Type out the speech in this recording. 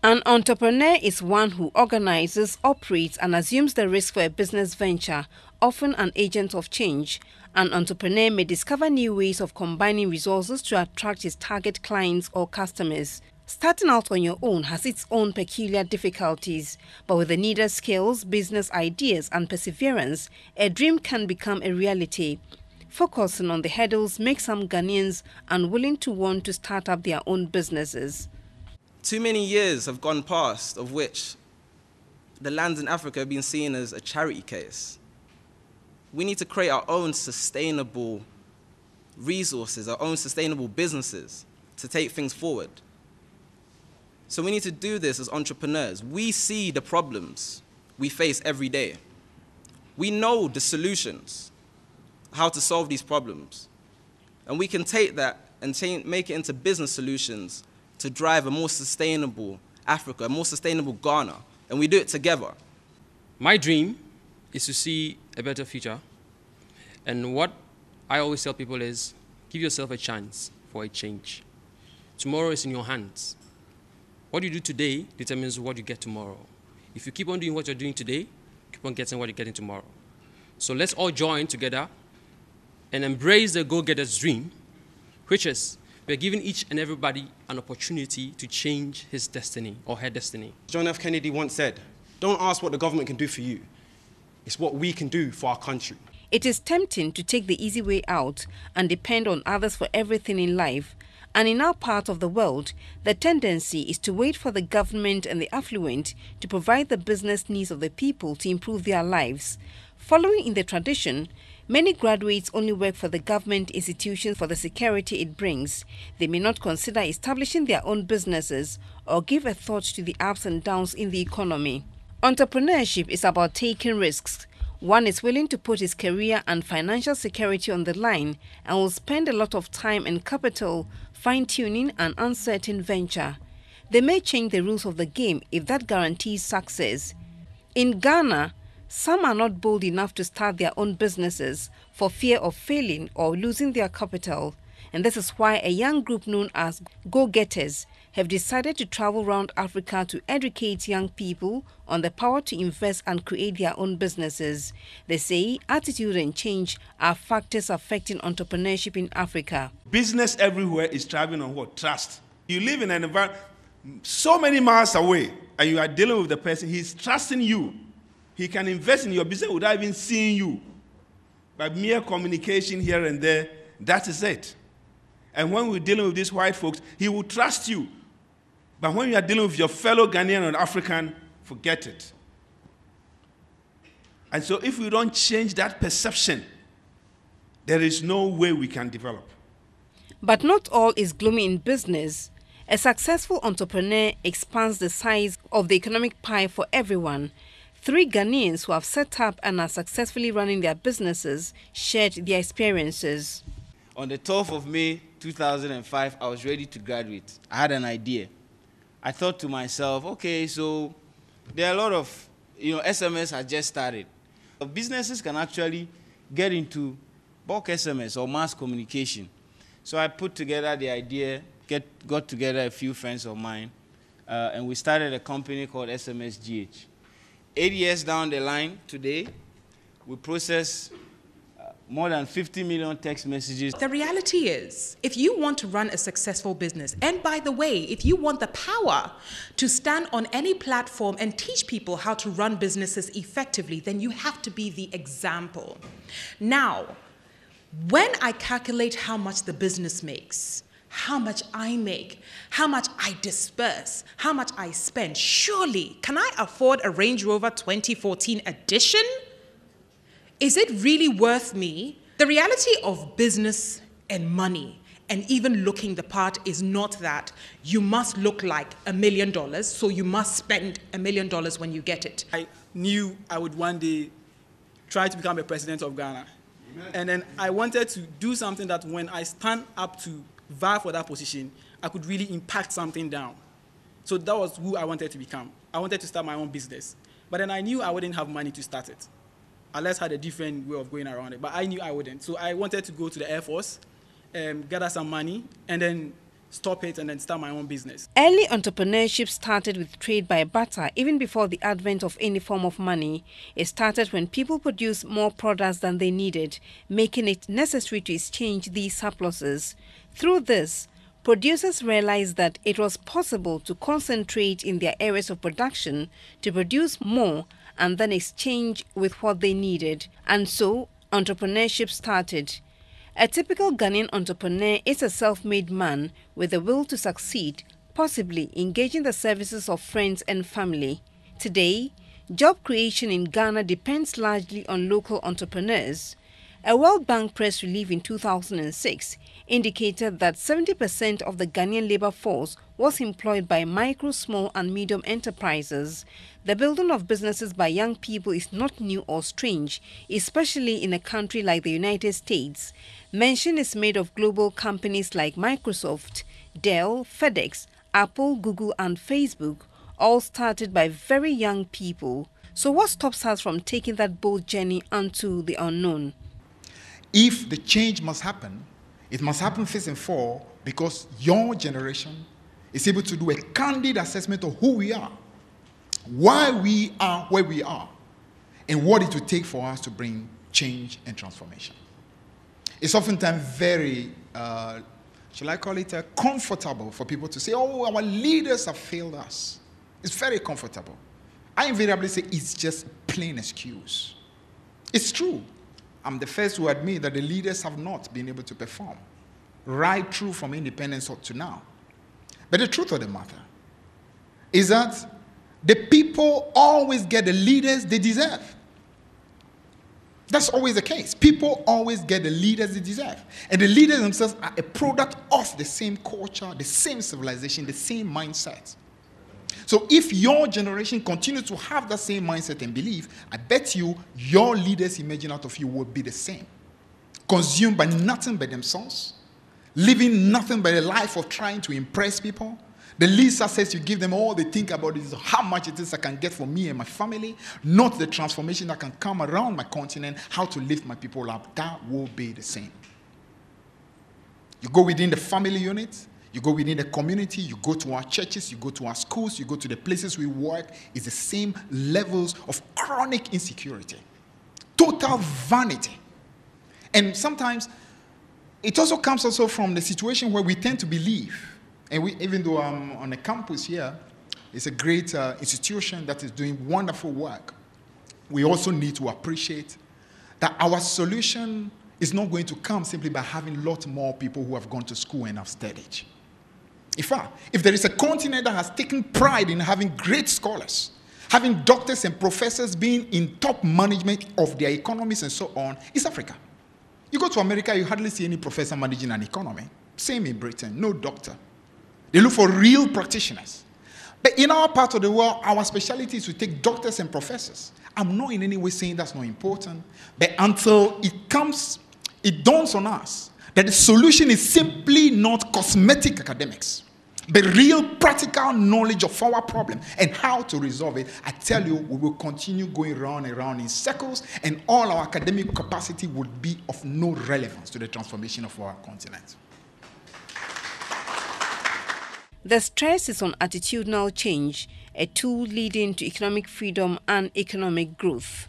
An entrepreneur is one who organizes, operates, and assumes the risk for a business venture, often an agent of change. An entrepreneur may discover new ways of combining resources to attract his target clients or customers. Starting out on your own has its own peculiar difficulties, but with the needed skills, business ideas, and perseverance, a dream can become a reality. Focusing on the hurdles makes some Ghanaians unwilling to want to start up their own businesses. Too many years have gone past of which the lands in Africa have been seen as a charity case. We need to create our own sustainable resources, our own sustainable businesses to take things forward. So we need to do this as entrepreneurs. We see the problems we face every day. We know the solutions, how to solve these problems. And we can take that and make it into business solutions to drive a more sustainable Africa, a more sustainable Ghana, and we do it together. My dream is to see a better future, and what I always tell people is, give yourself a chance for a change. Tomorrow is in your hands. What you do today determines what you get tomorrow. If you keep on doing what you're doing today, keep on getting what you're getting tomorrow. So let's all join together and embrace the go-getter's dream, which is we're giving each and everybody an opportunity to change his destiny or her destiny. John F. Kennedy once said, "Don't ask what the government can do for you. It's what we can do for our country." It is tempting to take the easy way out and depend on others for everything in life. And in our part of the world, the tendency is to wait for the government and the affluent to provide the business needs of the people to improve their lives. Following in the tradition, many graduates only work for the government institutions for the security it brings. They may not consider establishing their own businesses or give a thought to the ups and downs in the economy. Entrepreneurship is about taking risks. One is willing to put his career and financial security on the line and will spend a lot of time and capital fine-tuning an uncertain venture. They may change the rules of the game if that guarantees success. In Ghana, some are not bold enough to start their own businesses for fear of failing or losing their capital. And this is why a young group known as Go-Getters have decided to travel around Africa to educate young people on the power to invest and create their own businesses. They say attitude and change are factors affecting entrepreneurship in Africa. Business everywhere is thriving on what? Trust. You live in an environment so many miles away and you are dealing with the person, he's trusting you. He can invest in your business without even seeing you. By mere communication here and there, that is it. And when we're dealing with these white folks, he will trust you. But when you are dealing with your fellow Ghanaian or African, forget it. And so if we don't change that perception, there is no way we can develop. But not all is gloomy in business. A successful entrepreneur expands the size of the economic pie for everyone. 3 Ghanaians who have set up and are successfully running their businesses shared their experiences. On the 12th of May 2005, I was ready to graduate. I had an idea. I thought to myself, okay, so there are a lot of, SMS has just started. Businesses can actually get into bulk SMS or mass communication. So I put together the idea, got together a few friends of mine, and we started a company called SMSGH. 8 years down the line today, we process more than 50 million text messages. The reality is, if you want to run a successful business, and by the way, if you want the power to stand on any platform and teach people how to run businesses effectively, then you have to be the example. Now, when I calculate how much the business makes, how much I make, how much I disperse, how much I spend, surely, can I afford a Range Rover 2014 edition? Is it really worth me? The reality of business and money and even looking the part is not that you must look like $1 million, so you must spend $1 million when you get it. I knew I would one day try to become a president of Ghana. Amen. And then I wanted to do something that when I stand up to vie for that position, I could really impact something down. So that was who I wanted to become. I wanted to start my own business. But then I knew I wouldn't have money to start it. Alex had a different way of going around it, but I knew I wouldn't. So I wanted to go to the Air Force, gather some money, and then stop it and then start my own business. Early entrepreneurship started with trade by barter. Even before the advent of any form of money, it started when people produced more products than they needed, making it necessary to exchange these surpluses. Through this, producers realized that it was possible to concentrate in their areas of production to produce more and then exchange with what they needed. And so, entrepreneurship started. A typical Ghanaian entrepreneur is a self-made man with a will to succeed, possibly engaging the services of friends and family. Today, job creation in Ghana depends largely on local entrepreneurs. A World Bank press release in 2006 indicated that 70% of the Ghanaian labor force was employed by micro, small and medium enterprises. The building of businesses by young people is not new or strange, especially in a country like the United States. Mention is made of global companies like Microsoft, Dell, FedEx, Apple, Google and Facebook, all started by very young people. So what stops us from taking that bold journey unto the unknown? If the change must happen, it must happen first and foremost because your generation is able to do a candid assessment of who we are, why we are where we are, and what it will take for us to bring change and transformation. It's oftentimes very, shall I call it, comfortable for people to say, oh, our leaders have failed us. It's very comfortable. I invariably say it's just plain excuse. It's true. I'm the first to admit that the leaders have not been able to perform right through from independence up to now. But the truth of the matter is that the people always get the leaders they deserve. That's always the case. People always get the leaders they deserve. And the leaders themselves are a product of the same culture, the same civilization, the same mindset. So if your generation continues to have that same mindset and belief, I bet you your leaders imagine out of you will be the same. Consumed by nothing but themselves, living nothing but a life of trying to impress people. The least success you give them, all they think about is how much it is I can get for me and my family, not the transformation that can come around my continent, how to lift my people up. That will be the same. You go within the family unit, you go within the community, you go to our churches, you go to our schools, you go to the places we work, it's the same levels of chronic insecurity, total vanity. And sometimes it also comes also from the situation where we tend to believe, and we, even though I'm on a campus here, it's a great institution that is doing wonderful work, we also need to appreciate that our solution is not going to come simply by having a lot more people who have gone to school and have studied. In fact, if there is a continent that has taken pride in having great scholars, having doctors and professors being in top management of their economies and so on, it's Africa. You go to America, you hardly see any professor managing an economy. Same in Britain, no doctor. They look for real practitioners. But in our part of the world, our specialty is to take doctors and professors. I'm not in any way saying that's not important, but until it dawns on us that the solution is simply not cosmetic academics, but real practical knowledge of our problem and how to resolve it, I tell you, we will continue going round and round in circles, and all our academic capacity would be of no relevance to the transformation of our continent. The stress is on attitudinal change, a tool leading to economic freedom and economic growth.